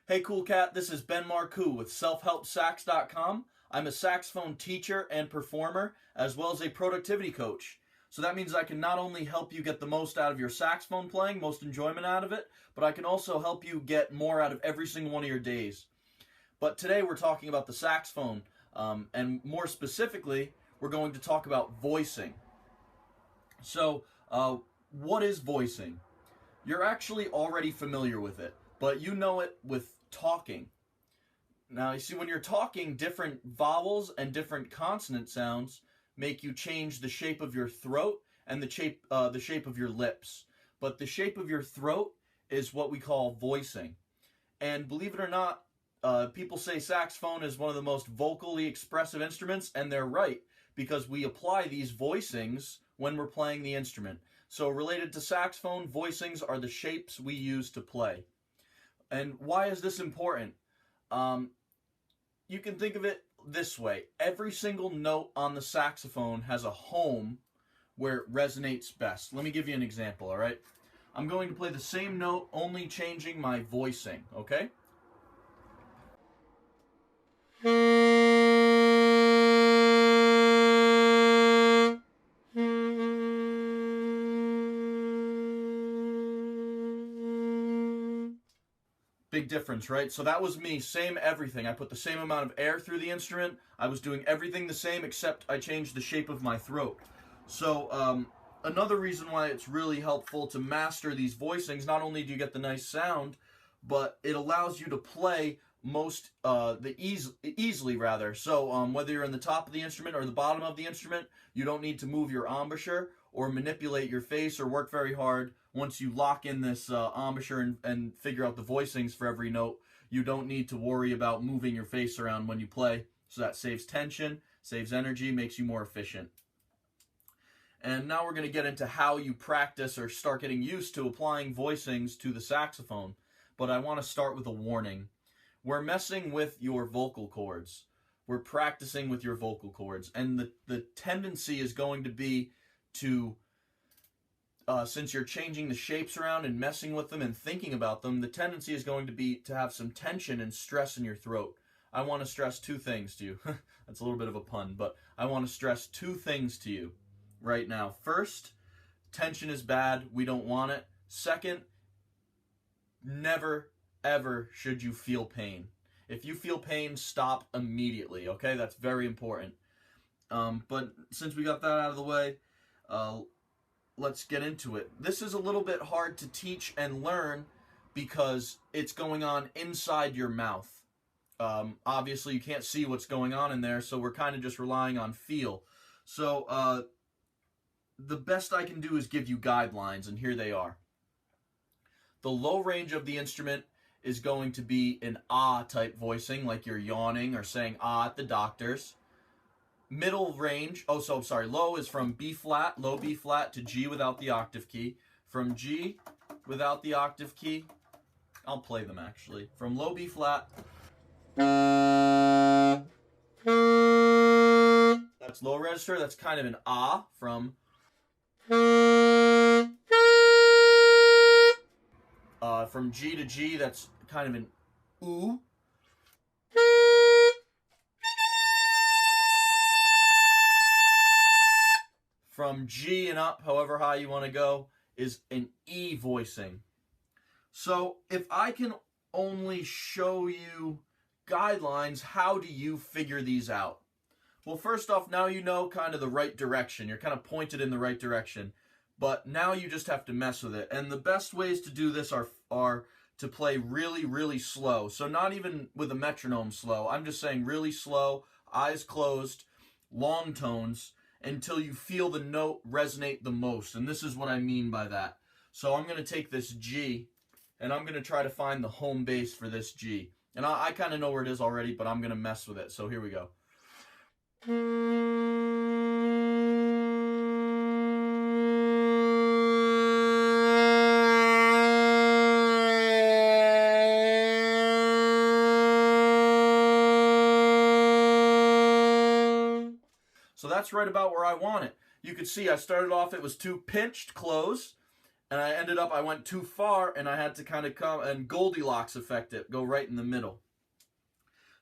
Hey Cool Cat, this is Ben Marcoux with SelfHelpSax.com. I'm a saxophone teacher and performer, as well as a productivity coach. So that means I can not only help you get the most out of your saxophone playing, most enjoyment out of it, but I can also help you get more out of every single one of your days. But today we're talking about the saxophone, and more specifically, we're going to talk about voicing. So, what is voicing? You're actually already familiar with it, but you know it with talking. Now, you see, when you're talking, different vowels and different consonant sounds make you change the shape of your throat and the shape of your lips. But the shape of your throat is what we call voicing. And believe it or not, people say saxophone is one of the most vocally expressive instruments, and they're right, because we apply these voicings when we're playing the instrument. So related to saxophone, voicings are the shapes we use to play. And why is this important? You can think of it this way. Every single note on the saxophone has a home where it resonates best. Let me give you an example, all right? I'm going to play the same note, only changing my voicing, okay? Big difference, right? So that was me, same everything. I put the same amount of air through the instrument. I was doing everything the same, except I changed the shape of my throat. So another reason why it's really helpful to master these voicings, not only do you get the nice sound, but it allows you to play easily rather. So whether you're in the top of the instrument or the bottom of the instrument, you don't need to move your embouchure or manipulate your face or work very hard. Once you lock in this embouchure and figure out the voicings for every note, you don't need to worry about moving your face around when you play. So that saves tension, saves energy, makes you more efficient. And now we're going to get into how you practice or start getting used to applying voicings to the saxophone. But I want to start with a warning. We're messing with your vocal cords. We're practicing with your vocal cords. And the tendency is going to be to, since you're changing the shapes around and messing with them and thinking about them, the tendency is going to be to have some tension and stress in your throat. I want to stress two things to you. That's a little bit of a pun, but I want to stress two things to you right now. First, tension is bad. We don't want it. Second, never, ever should you feel pain. If you feel pain, stop immediately, okay? That's very important. But since we got that out of the way, let's get into it. This is a little bit hard to teach and learn because it's going on inside your mouth. Obviously, you can't see what's going on in there, so we're kind of just relying on feel. So the best I can do is give you guidelines, and here they are. The low range of the instrument is going to be an ah type voicing, like you're yawning or saying ah at the doctor's. Middle range, low is from B flat, low B flat to G without the octave key. From G without the octave key, I'll play them actually. From low B flat, that's low register, that's kind of an ah. From G to G, that's kind of an ooh. From G and up, however high you want to go, is an E voicing. So if I can only show you guidelines, how do you figure these out? Well, first off, now you know kind of the right direction. You're kind of pointed in the right direction. But now you just have to mess with it. And the best ways to do this are to play really, really slow. So not even with a metronome slow. I'm just saying really slow, eyes closed, long tones, until you feel the note resonate the most. And this is what I mean by that. So I'm going to take this G, and I'm going to try to find the home base for this G. And I kind of know where it is already, but I'm going to mess with it. So here we go. So that's right about where I want it. You could see I started off, it was too pinched, close, And I went too far, and I had to kind of come and Goldilocks effect it, go right in the middle.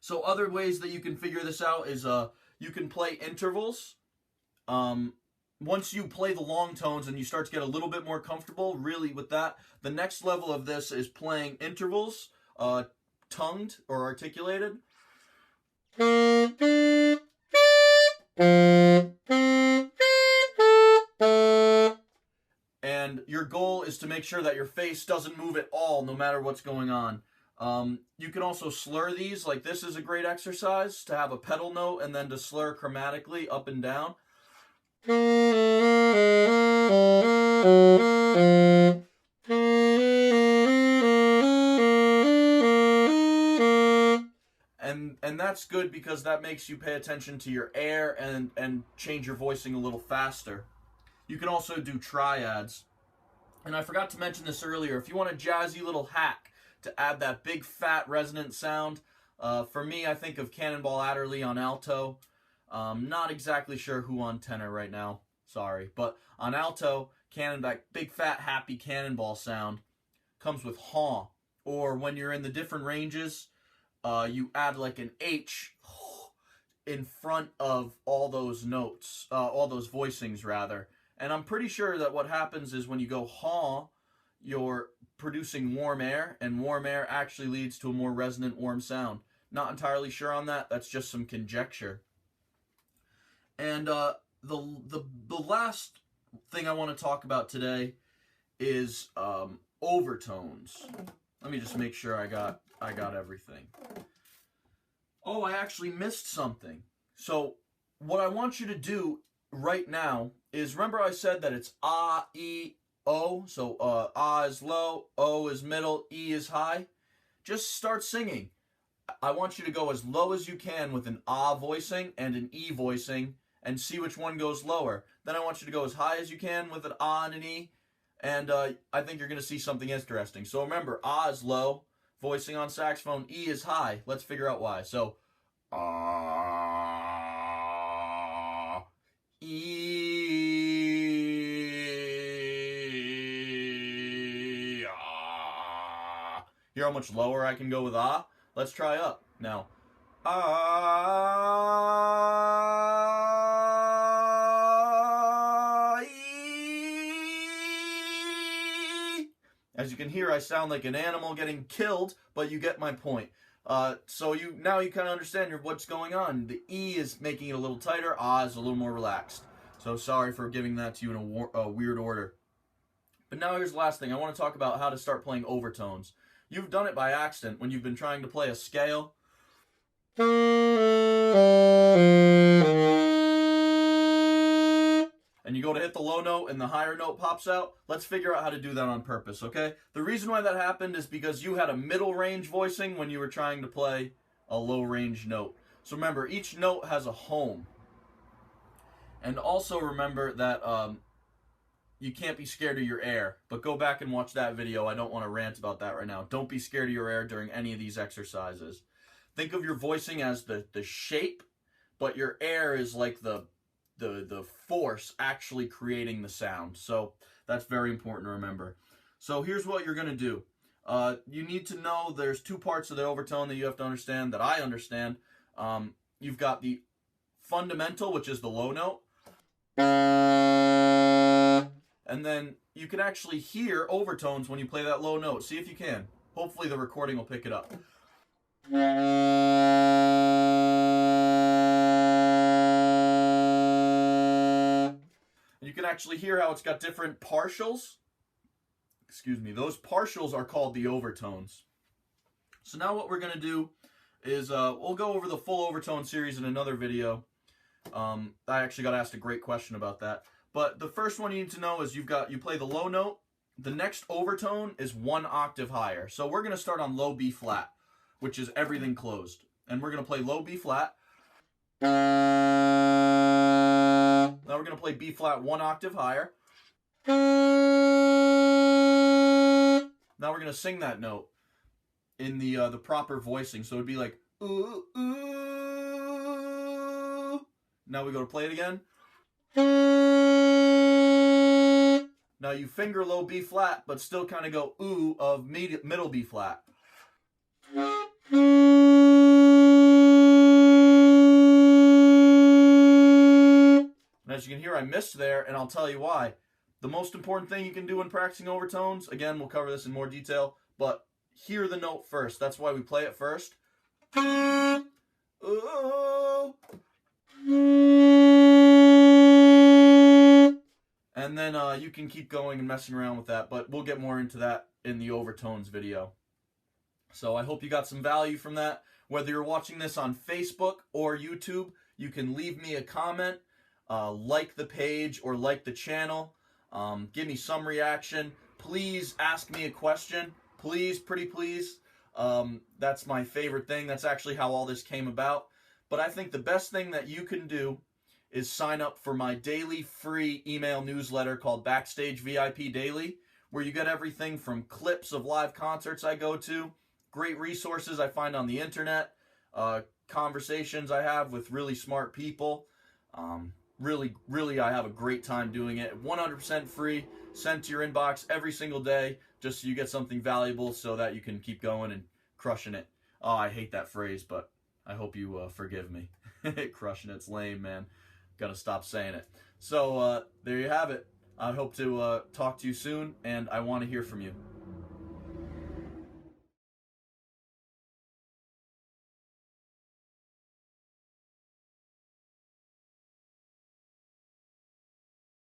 So other ways that you can figure this out is you can play intervals. Once you play the long tones and you start to get a little bit more comfortable, really with that, the next level of this is playing intervals, tongued or articulated. And your goal is to make sure that your face doesn't move at all, no matter what's going on. You can also slur these, like this is a great exercise to have a pedal note and then to slur chromatically up and down. And that's good because that makes you pay attention to your air and change your voicing a little faster. You can also do triads. And I forgot to mention this earlier. If you want a jazzy little hack to add that big fat resonant sound, for me, I think of Cannonball Adderley on alto. Not exactly sure who on tenor right now. Sorry. But on alto, that big fat happy cannonball sound comes with haw. Or when you're in the different ranges, you add like an H in front of all those notes, all those voicings rather. And I'm pretty sure that what happens is when you go haw, you're producing warm air, and warm air actually leads to a more resonant, warm sound. Not entirely sure on that. That's just some conjecture. And the last thing I want to talk about today is overtones. Let me just make sure I got everything. Oh, I actually missed something. So what I want you to do right now is, remember I said that it's ah, e, o. So ah is low, o is middle, e is high. Just start singing. I want you to go as low as you can with an ah voicing and an e voicing and see which one goes lower. Then I want you to go as high as you can with an ah and an e. And I think you're going to see something interesting. So remember, ah is low, voicing on saxophone, e is high. Let's figure out why. So, ah, e, ah. Hear how much lower I can go with ah? Let's try up. Now, ah, e. As you can hear, I sound like an animal getting killed, but you get my point. So now you kind of understand what's going on. The E is making it a little tighter, ah is a little more relaxed. So sorry for giving that to you in a weird order. But now here's the last thing. I want to talk about how to start playing overtones. You've done it by accident when you've been trying to play a scale. And you go to hit the low note and the higher note pops out. Let's figure out how to do that on purpose, okay? The reason why that happened is because you had a middle range voicing when you were trying to play a low range note. So remember, each note has a home. And also remember that you can't be scared of your air. But go back and watch that video. I don't want to rant about that right now. Don't be scared of your air during any of these exercises. Think of your voicing as the shape, but your air is like the force actually creating the sound. So that's very important to remember. So here's what you're going to do. You need to know there's two parts of the overtone that you have to understand, that I understand. You've got the fundamental, which is the low note. And then you can actually hear overtones when you play that low note. See if you can. Hopefully the recording will pick it up. You can actually hear how it's got different partials. Excuse me. Those partials are called the overtones. So now what we're going to do is we'll go over the full overtone series in another video. I actually got asked a great question about that. But the first one you need to know is you play the low note. The next overtone is 1 octave higher. So we're going to start on low B flat, which is everything closed. And we're going to play low B flat. Now we're going to play B flat 1 octave higher. Now we're going to sing that note in the proper voicing. So it'd be like, ooh, ooh. Now we go to play it again. Now you finger low B flat, but still kind of go ooh of middle B flat. And as you can hear, I missed there, and I'll tell you why. The most important thing you can do when practicing overtones, again, we'll cover this in more detail, but hear the note first. That's why we play it first. Ooh. And then you can keep going and messing around with that, but we'll get more into that in the overtones video. So I hope you got some value from that. Whether you're watching this on Facebook or YouTube, you can leave me a comment, like the page or like the channel, give me some reaction. Please ask me a question. Please, pretty please. That's my favorite thing. That's actually how all this came about. But I think the best thing that you can do is sign up for my daily free email newsletter called Backstage VIP Daily, where you get everything from clips of live concerts I go to, great resources I find on the internet, conversations I have with really smart people. Really, I have a great time doing it. 100% free, sent to your inbox every single day, just so you get something valuable so that you can keep going and crushing it. Oh, I hate that phrase, but I hope you forgive me. Crushing it's lame, man. Gotta stop saying it. So there you have it. I hope to talk to you soon, and I want to hear from you.